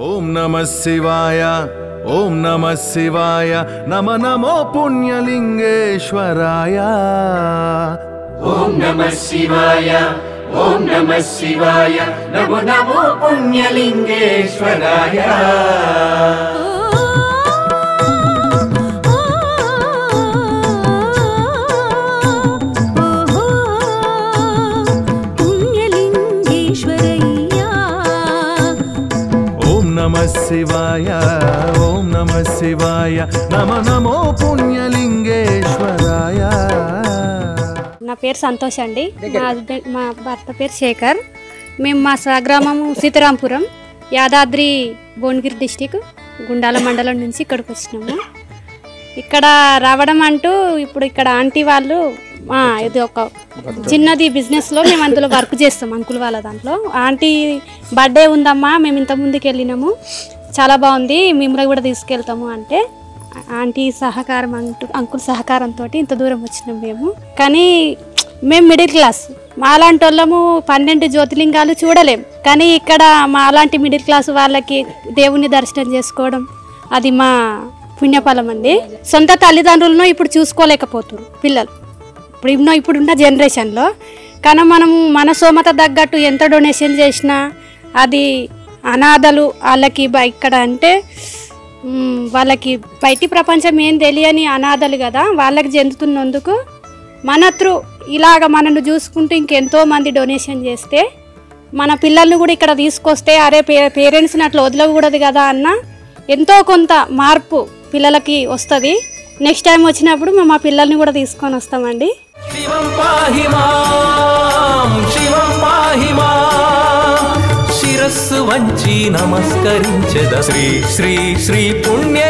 ఓం నమః శివాయ ఓం నమః శివాయ నమ నమో పుణ్యలింగేశ్వరాయ ఓం నమః శివాయ ఓం నమః శివాయ నమో నమో పుణ్యలింగేశ్వరాయ శివాయ ఓం నమః శివాయ నమ నమో పుణ్యలింగేశ్వరాయ. నా పేరు సంతోష్ అండి. మా భర్త పేరు శేఖర్. మేము మా స్వగ్రామము సీతారాంపురం, యాదాద్రి భువనగిరి డిస్టిక్, గుండాల మండలం నుంచి ఇక్కడికి వచ్చినాము. ఇక్కడ రావడం అంటూ ఇప్పుడు ఇక్కడ ఆంటీ వాళ్ళు ఇది ఒక చిన్నది బిజినెస్లో మేము అందులో వర్క్ చేస్తాం. అంకుల్ వాళ్ళ దాంట్లో ఆంటీ బర్త్డే ఉందమ్మా, మేము ఇంత ముందుకు వెళ్ళినాము, చాలా బాగుంది, మిమ్మల్ని కూడా తీసుకెళ్తాము అంటే ఆంటీ సహకారం అంకుల్ సహకారంతో ఇంత దూరం వచ్చినాం మేము. కానీ మేము మిడిల్ క్లాస్, మాలాంటి వాళ్ళము 12 జ్యోతిలింగాలు చూడలేం. కానీ ఇక్కడ మా అలాంటి మిడిల్ క్లాస్ వాళ్ళకి దేవుని దర్శనం చేసుకోవడం అది మా పుణ్యఫలం అండి. సొంత తల్లిదండ్రులను ఇప్పుడు చూసుకోలేకపోతున్నారు పిల్లలు ఇప్పుడున్న జనరేషన్లో. కానీ మనము మన సోమత తగ్గట్టు ఎంత డొనేషన్ చేసినా అది అనాథలు వాళ్ళకి ఇక్కడ అంటే వాళ్ళకి బయటి ప్రపంచం ఏం తెలియని అనాథలు కదా, వాళ్ళకి చెందుతున్నందుకు మన త్రూ ఇలాగ మనను చూసుకుంటూ ఇంకెంతో మంది డొనేషన్ చేస్తే మన పిల్లల్ని కూడా ఇక్కడ తీసుకొస్తే అరే పేరెంట్స్ని అట్లా వదలకూడదు కదా అన్న ఎంతో కొంత మార్పు పిల్లలకి వస్తుంది. నెక్స్ట్ టైం వచ్చినప్పుడు మేము మా పిల్లల్ని కూడా తీసుకొని వస్తామండి. శివం పాహి మాం శివం పాహి మాం శిరస్సు వంచి నమస్కరించెద శ్రీ శ్రీ శ్రీ పుణ్య